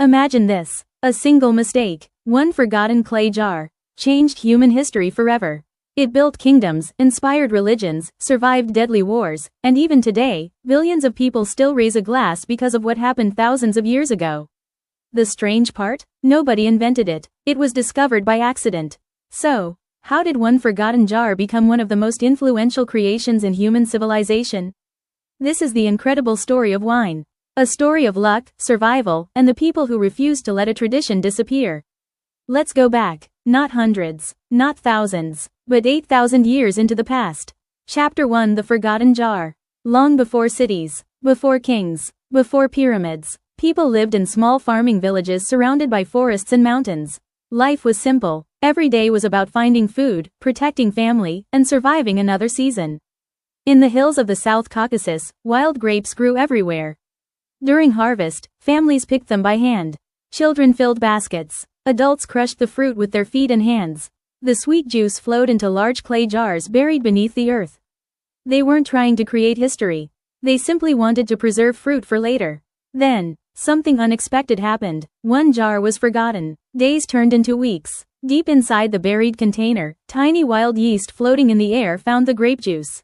Imagine this. A single mistake, one forgotten clay jar, changed human history forever. It built kingdoms, inspired religions, survived deadly wars, and even today, billions of people still raise a glass because of what happened thousands of years ago. The strange part? Nobody invented it. It was discovered by accident. So, how did one forgotten jar become one of the most influential creations in human civilization? This is the incredible story of wine. A story of luck, survival, and the people who refused to let a tradition disappear. Let's go back, not hundreds, not thousands, but 8,000 years into the past. Chapter 1: The Forgotten Jar. Long before cities, before kings, before pyramids, people lived in small farming villages surrounded by forests and mountains. Life was simple. Every day was about finding food, protecting family, and surviving another season. In the hills of the South Caucasus, wild grapes grew everywhere. During harvest, families picked them by hand. Children filled baskets. Adults crushed the fruit with their feet and hands. The sweet juice flowed into large clay jars buried beneath the earth. They weren't trying to create history. They simply wanted to preserve fruit for later. Then, something unexpected happened. One jar was forgotten. Days turned into weeks. Deep inside the buried container, tiny wild yeast floating in the air found the grape juice.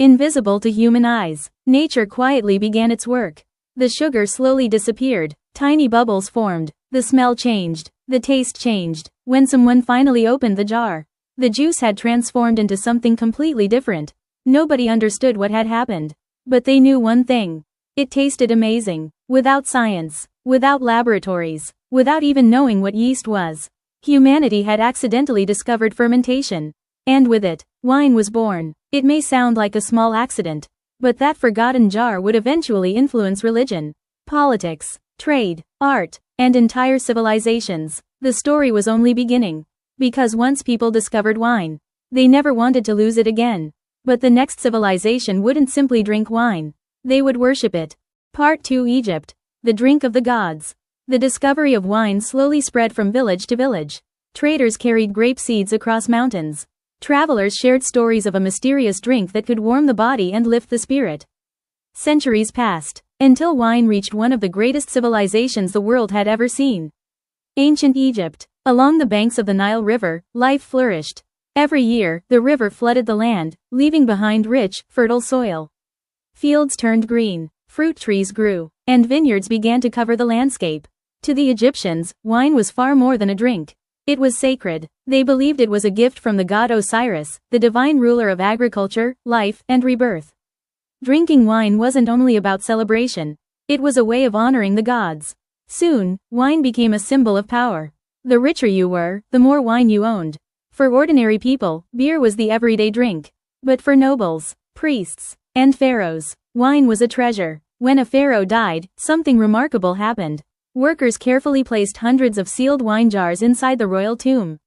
Invisible to human eyes, nature quietly began its work. The sugar slowly disappeared. Tiny bubbles formed. The smell changed. The taste changed. When someone finally opened the jar, the juice had transformed into something completely different. Nobody understood what had happened. But they knew one thing. It tasted amazing. Without science, without laboratories, without even knowing what yeast was, humanity had accidentally discovered fermentation. And with it, wine was born. It may sound like a small accident, but that forgotten jar would eventually influence religion, politics, trade, art, and entire civilizations. The story was only beginning. Because once people discovered wine, they never wanted to lose it again. But the next civilization wouldn't simply drink wine. They would worship it. Part 2: Egypt. The drink of the gods. The discovery of wine slowly spread from village to village. Traders carried grape seeds across mountains. Travelers shared stories of a mysterious drink that could warm the body and lift the spirit. Centuries passed, until wine reached one of the greatest civilizations the world had ever seen. Ancient Egypt. Along the banks of the Nile River, life flourished. Every year, the river flooded the land, leaving behind rich, fertile soil. Fields turned green, fruit trees grew, and vineyards began to cover the landscape. To the Egyptians, wine was far more than a drink. It was sacred. They believed it was a gift from the god Osiris, the divine ruler of agriculture, life, and rebirth. Drinking wine wasn't only about celebration. It was a way of honoring the gods. Soon, wine became a symbol of power. The richer you were, the more wine you owned. For ordinary people, beer was the everyday drink. But for nobles, priests, and pharaohs, wine was a treasure. When a pharaoh died, something remarkable happened. Workers carefully placed hundreds of sealed wine jars inside the royal tomb.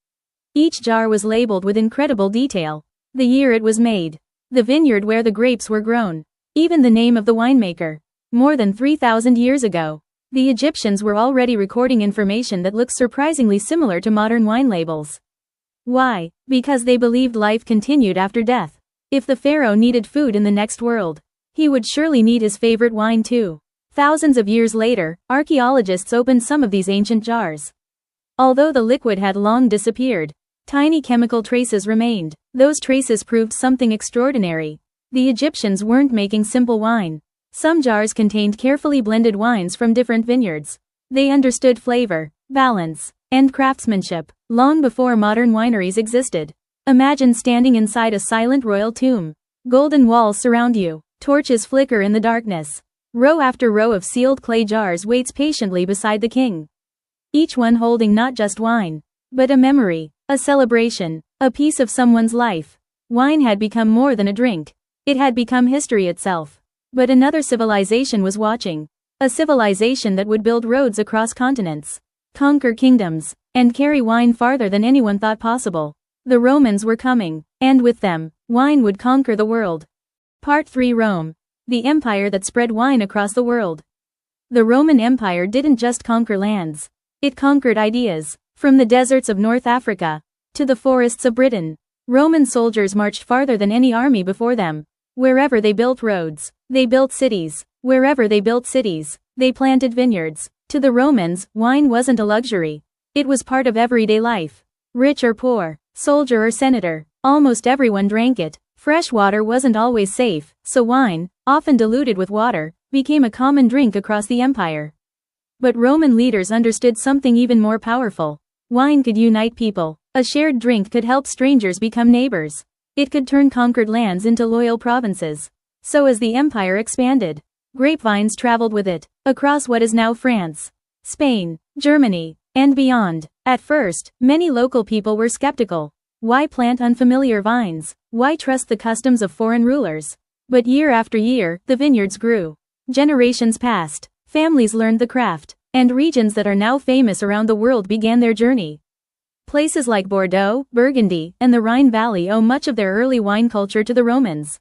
Each jar was labeled with incredible detail. The year it was made, the vineyard where the grapes were grown, even the name of the winemaker. More than 3,000 years ago, the Egyptians were already recording information that looks surprisingly similar to modern wine labels. Why? Because they believed life continued after death. If the pharaoh needed food in the next world, he would surely need his favorite wine too. Thousands of years later, archaeologists opened some of these ancient jars. Although the liquid had long disappeared, tiny chemical traces remained. Those traces proved something extraordinary. The Egyptians weren't making simple wine. Some jars contained carefully blended wines from different vineyards. They understood flavor, balance, and craftsmanship long before modern wineries existed. Imagine standing inside a silent royal tomb. Golden walls surround you. Torches flicker in the darkness. Row after row of sealed clay jars waits patiently beside the king. Each one holding not just wine, but a memory, a celebration, a piece of someone's life. Wine had become more than a drink. It had become history itself. But another civilization was watching. A civilization that would build roads across continents, conquer kingdoms, and carry wine farther than anyone thought possible. The Romans were coming, and with them, wine would conquer the world. Part 3: Rome. The empire that spread wine across the world. The Roman Empire didn't just conquer lands. It conquered ideas. From the deserts of North Africa to the forests of Britain, Roman soldiers marched farther than any army before them. Wherever they built roads, they built cities. Wherever they built cities, they planted vineyards. To the Romans, wine wasn't a luxury. It was part of everyday life. Rich or poor, soldier or senator, almost everyone drank it. Fresh water wasn't always safe, so wine, often diluted with water, became a common drink across the empire. But Roman leaders understood something even more powerful. Wine could unite people. A shared drink could help strangers become neighbors. It could turn conquered lands into loyal provinces. So as the empire expanded, grapevines traveled with it, across what is now France, Spain, Germany, and beyond. At first, many local people were skeptical. Why plant unfamiliar vines? Why trust the customs of foreign rulers? But year after year, the vineyards grew. Generations passed. Families learned the craft, and regions that are now famous around the world began their journey. Places like Bordeaux, Burgundy, and the Rhine Valley owe much of their early wine culture to the Romans.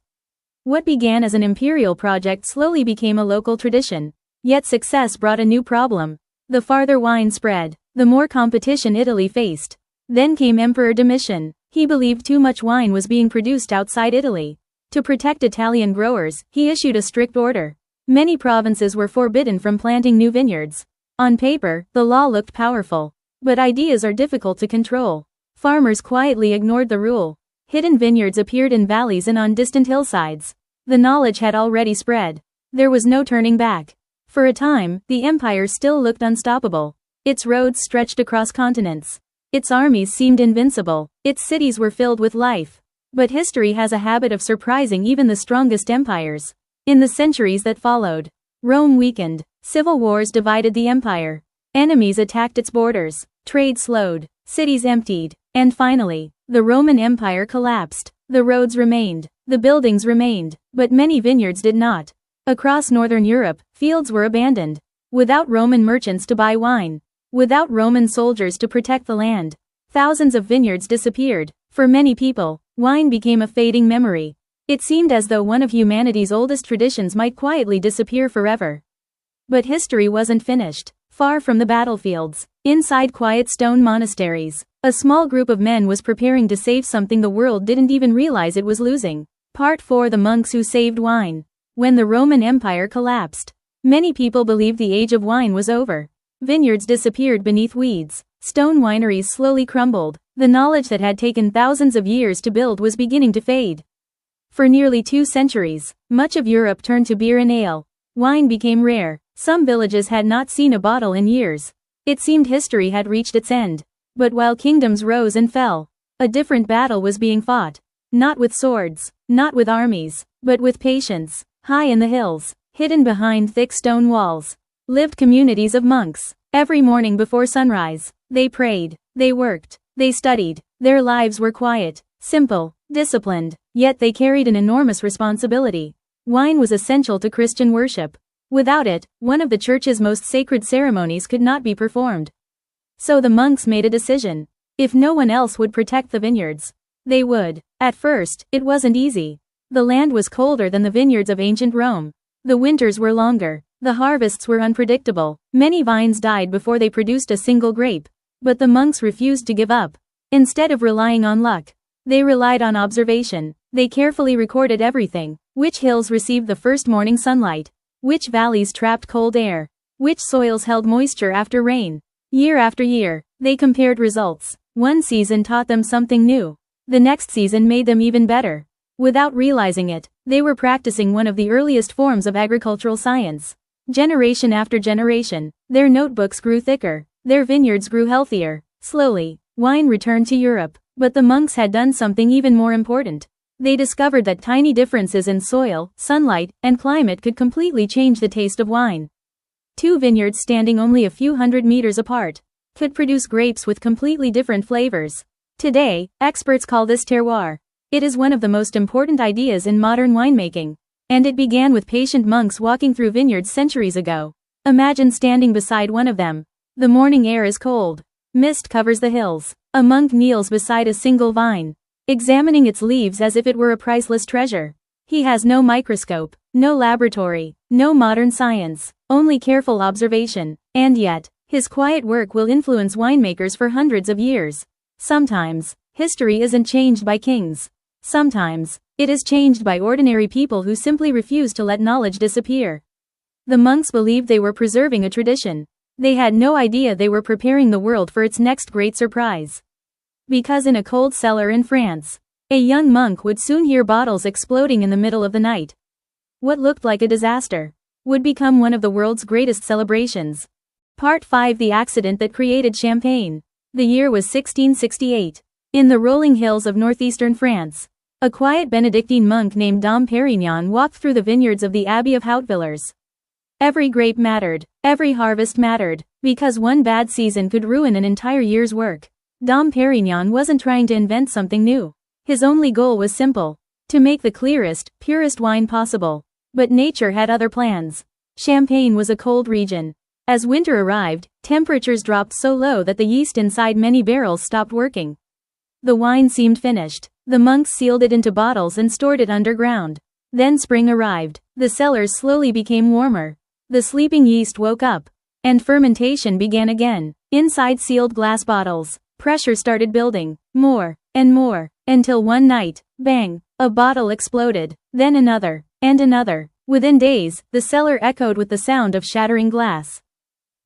What began as an imperial project slowly became a local tradition. Yet success brought a new problem. The farther wine spread, the more competition Italy faced. Then came Emperor Domitian. He believed too much wine was being produced outside Italy. To protect Italian growers, he issued a strict order. Many provinces were forbidden from planting new vineyards. On paper, the law looked powerful. But ideas are difficult to control. Farmers quietly ignored the rule. Hidden vineyards appeared in valleys and on distant hillsides. The knowledge had already spread. There was no turning back. For a time, the empire still looked unstoppable. Its roads stretched across continents. Its armies seemed invincible. Its cities were filled with life. But history has a habit of surprising even the strongest empires. In the centuries that followed, Rome weakened. Civil wars divided the empire. Enemies attacked its borders. Trade slowed. Cities emptied. And finally, the Roman Empire collapsed. The roads remained. The buildings remained. But many vineyards did not. Across northern Europe, fields were abandoned. Without Roman merchants to buy wine. Without Roman soldiers to protect the land. Thousands of vineyards disappeared. For many people, wine became a fading memory. It seemed as though one of humanity's oldest traditions might quietly disappear forever. But history wasn't finished. Far from the battlefields, inside quiet stone monasteries, a small group of men was preparing to save something the world didn't even realize it was losing. Part 4: The Monks Who Saved Wine. When the Roman Empire collapsed, many people believed the age of wine was over. Vineyards disappeared beneath weeds. Stone wineries slowly crumbled. The knowledge that had taken thousands of years to build was beginning to fade. For nearly 2 centuries, much of Europe turned to beer and ale. Wine became rare. Some villages had not seen a bottle in years. It seemed history had reached its end. But while kingdoms rose and fell, a different battle was being fought. Not with swords, not with armies, but with patience. High in the hills, hidden behind thick stone walls, lived communities of monks. Every morning before sunrise, they prayed, they worked, they studied. Their lives were quiet, simple, disciplined, yet they carried an enormous responsibility. Wine was essential to Christian worship. Without it, one of the church's most sacred ceremonies could not be performed. So the monks made a decision. If no one else would protect the vineyards, they would. At first, it wasn't easy. The land was colder than the vineyards of ancient Rome. The winters were longer. The harvests were unpredictable. Many vines died before they produced a single grape. But the monks refused to give up. Instead of relying on luck, they relied on observation. They carefully recorded everything. Which hills received the first morning sunlight? Which valleys trapped cold air? Which soils held moisture after rain? Year after year, they compared results. One season taught them something new. The next season made them even better. Without realizing it, they were practicing one of the earliest forms of agricultural science. Generation after generation, their notebooks grew thicker. Their vineyards grew healthier. Slowly, wine returned to Europe. But the monks had done something even more important. They discovered that tiny differences in soil, sunlight, and climate could completely change the taste of wine. 2 vineyards standing only a few hundred meters apart could produce grapes with completely different flavors. Today, experts call this terroir. It is one of the most important ideas in modern winemaking. And it began with patient monks walking through vineyards centuries ago. Imagine standing beside one of them. The morning air is cold. Mist covers the hills. A monk kneels beside a single vine, examining its leaves as if it were a priceless treasure. He has no microscope, no laboratory, no modern science, only careful observation. And yet, his quiet work will influence winemakers for hundreds of years. Sometimes, history isn't changed by kings. Sometimes, it is changed by ordinary people who simply refuse to let knowledge disappear. The monks believed they were preserving a tradition. They had no idea they were preparing the world for its next great surprise. Because in a cold cellar in France, a young monk would soon hear bottles exploding in the middle of the night. What looked like a disaster would become one of the world's greatest celebrations. Part 5: The Accident That Created Champagne. The year was 1668. In the rolling hills of northeastern France, a quiet Benedictine monk named Dom Perignon walked through the vineyards of the Abbey of Hautevillers. Every grape mattered, every harvest mattered, because one bad season could ruin an entire year's work. Dom Perignon wasn't trying to invent something new. His only goal was simple: to make the clearest, purest wine possible. But nature had other plans. Champagne was a cold region. As winter arrived, temperatures dropped so low that the yeast inside many barrels stopped working. The wine seemed finished. The monks sealed it into bottles and stored it underground. Then spring arrived. The cellars slowly became warmer. The sleeping yeast woke up. And fermentation began again. Inside sealed glass bottles, pressure started building, more and more, until one night, bang, a bottle exploded, then another, and another. Within days, the cellar echoed with the sound of shattering glass.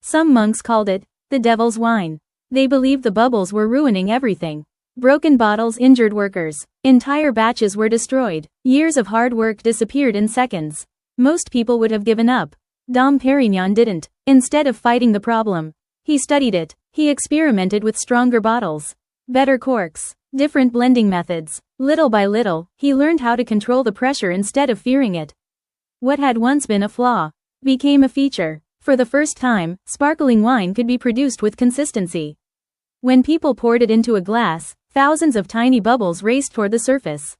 Some monks called it the devil's wine. They believed the bubbles were ruining everything. Broken bottles injured workers. Entire batches were destroyed. Years of hard work disappeared in seconds. Most people would have given up. Dom Perignon didn't. Instead of fighting the problem, he studied it. He experimented with stronger bottles, better corks, different blending methods. Little by little, he learned how to control the pressure instead of fearing it. What had once been a flaw became a feature. For the first time, sparkling wine could be produced with consistency. When people poured it into a glass, thousands of tiny bubbles raced toward the surface.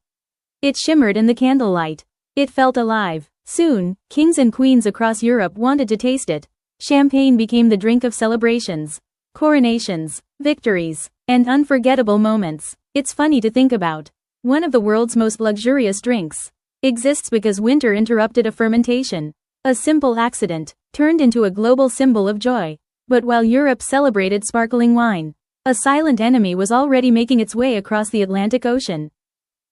It shimmered in the candlelight. It felt alive. Soon, kings and queens across Europe wanted to taste it. Champagne became the drink of celebrations, coronations, victories, and unforgettable moments. It's funny to think about. One of the world's most luxurious drinks exists because winter interrupted a fermentation. A simple accident turned into a global symbol of joy. But while Europe celebrated sparkling wine, a silent enemy was already making its way across the Atlantic Ocean.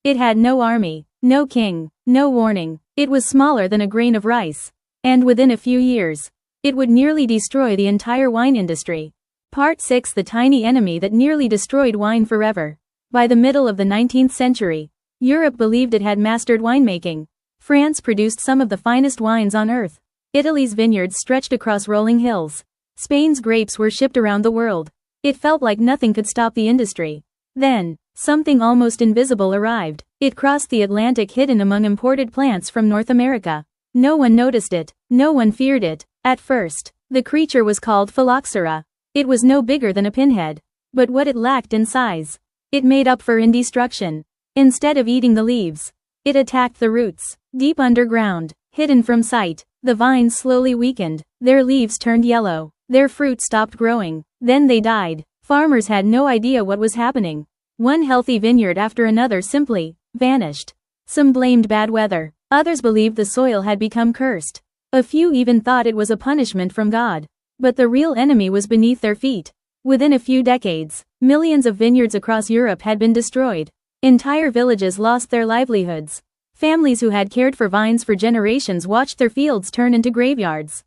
It had no army, no king, no warning. It was smaller than a grain of rice. And within a few years, it would nearly destroy the entire wine industry. Part 6: The Tiny Enemy That Nearly Destroyed Wine Forever. By the middle of the 19th century, Europe believed it had mastered winemaking. France produced some of the finest wines on earth. Italy's vineyards stretched across rolling hills. Spain's grapes were shipped around the world. It felt like nothing could stop the industry. Then, something almost invisible arrived. It crossed the Atlantic hidden among imported plants from North America. No one noticed it. No one feared it. At first, the creature was called phylloxera. It was no bigger than a pinhead. But what it lacked in size, it made up for in destruction. Instead of eating the leaves, it attacked the roots. Deep underground, hidden from sight, the vines slowly weakened. Their leaves turned yellow. Their fruit stopped growing. Then they died. Farmers had no idea what was happening. One healthy vineyard after another simply vanished. Some blamed bad weather. Others believed the soil had become cursed. A few even thought it was a punishment from God. But the real enemy was beneath their feet. Within a few decades, millions of vineyards across Europe had been destroyed. Entire villages lost their livelihoods. Families who had cared for vines for generations watched their fields turn into graveyards.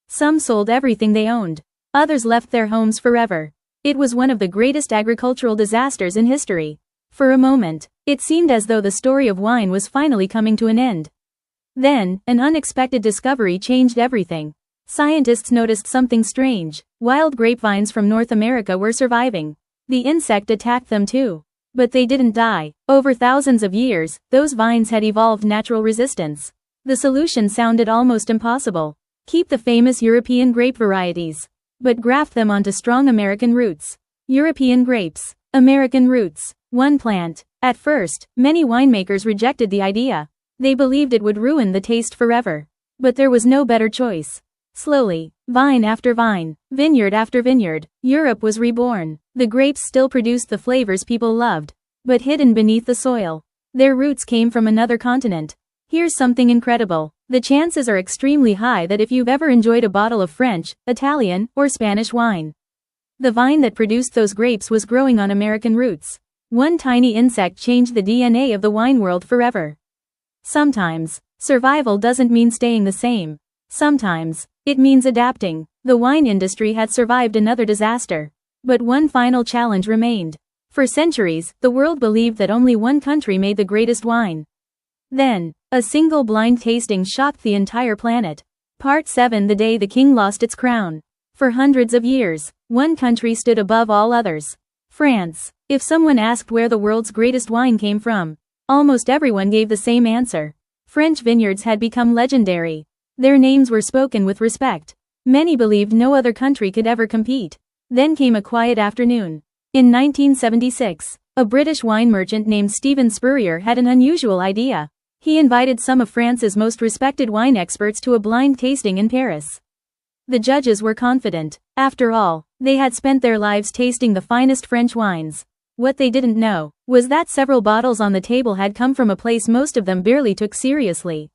Some sold everything they owned. Others left their homes forever. It was one of the greatest agricultural disasters in history. For a moment, it seemed as though the story of wine was finally coming to an end. Then, an unexpected discovery changed everything. Scientists noticed something strange. Wild grapevines from North America were surviving. The insect attacked them too. But they didn't die. Over thousands of years, those vines had evolved natural resistance. The solution sounded almost impossible. Keep the famous European grape varieties, but graft them onto strong American roots. European grapes, American roots, one plant. At first, many winemakers rejected the idea. They believed it would ruin the taste forever. But there was no better choice. Slowly, vine after vine, vineyard after vineyard, Europe was reborn. The grapes still produced the flavors people loved, but hidden beneath the soil. Their roots came from another continent. Here's something incredible. The chances are extremely high that if you've ever enjoyed a bottle of French, Italian, or Spanish wine, the vine that produced those grapes was growing on American roots. One tiny insect changed the DNA of the wine world forever. Sometimes, survival doesn't mean staying the same. Sometimes, it means adapting. The wine industry had survived another disaster. But one final challenge remained. For centuries, the world believed that only one country made the greatest wine. Then, a single blind tasting shocked the entire planet. Part 7: The Day the King Lost Its Crown. For hundreds of years, one country stood above all others. France. If someone asked where the world's greatest wine came from, almost everyone gave the same answer. French vineyards had become legendary. Their names were spoken with respect. Many believed no other country could ever compete. Then came a quiet afternoon. In 1976, a British wine merchant named Stephen Spurrier had an unusual idea. He invited some of France's most respected wine experts to a blind tasting in Paris. The judges were confident. After all, they had spent their lives tasting the finest French wines. What they didn't know was that several bottles on the table had come from a place most of them barely took seriously.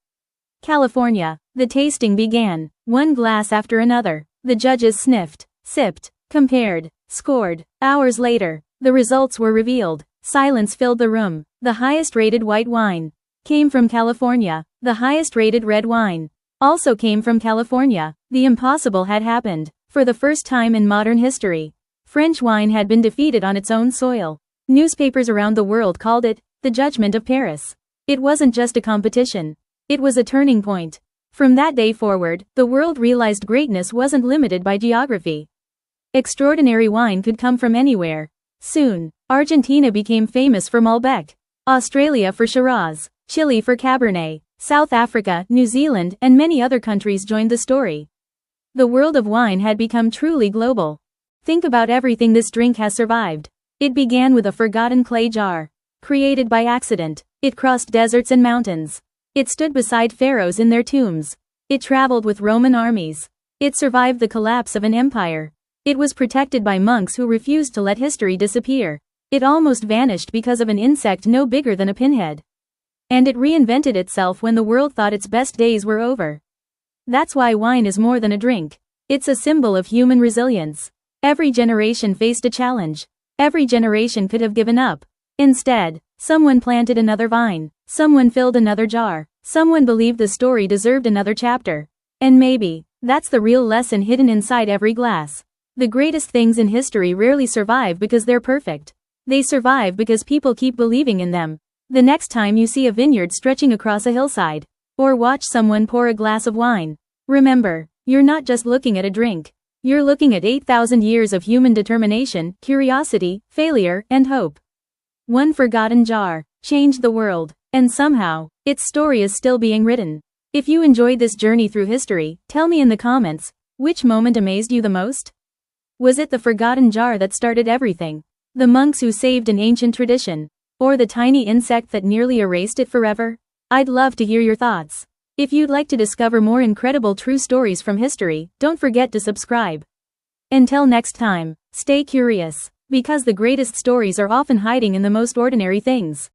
California. The tasting began, one glass after another. The judges sniffed, sipped, compared, scored. Hours later, the results were revealed. Silence filled the room. The highest-rated white wine came from California. The highest-rated red wine also came from California. The impossible had happened. For the first time in modern history, French wine had been defeated on its own soil. Newspapers around the world called it the Judgment of Paris. It wasn't just a competition. It was a turning point. From that day forward, the world realized greatness wasn't limited by geography. Extraordinary wine could come from anywhere. Soon, Argentina became famous for Malbec, Australia for Shiraz, Chile for Cabernet, South Africa, New Zealand, and many other countries joined the story. The world of wine had become truly global. Think about everything this drink has survived. It began with a forgotten clay jar. Created by accident, it crossed deserts and mountains. It stood beside pharaohs in their tombs. It traveled with Roman armies. It survived the collapse of an empire. It was protected by monks who refused to let history disappear. It almost vanished because of an insect no bigger than a pinhead. And it reinvented itself when the world thought its best days were over. That's why wine is more than a drink. It's a symbol of human resilience. Every generation faced a challenge. Every generation could have given up. Instead, someone planted another vine. Someone filled another jar. Someone believed the story deserved another chapter. And maybe, that's the real lesson hidden inside every glass. The greatest things in history rarely survive because they're perfect. They survive because people keep believing in them. The next time you see a vineyard stretching across a hillside, or watch someone pour a glass of wine, remember, you're not just looking at a drink. You're looking at 8,000 years of human determination, curiosity, failure, and hope. One forgotten jar changed the world, and somehow, its story is still being written. If you enjoyed this journey through history, tell me in the comments, which moment amazed you the most? Was it the forgotten jar that started everything? The monks who saved an ancient tradition? Or the tiny insect that nearly erased it forever? I'd love to hear your thoughts. If you'd like to discover more incredible true stories from history, don't forget to subscribe. Until next time, stay curious, because the greatest stories are often hiding in the most ordinary things.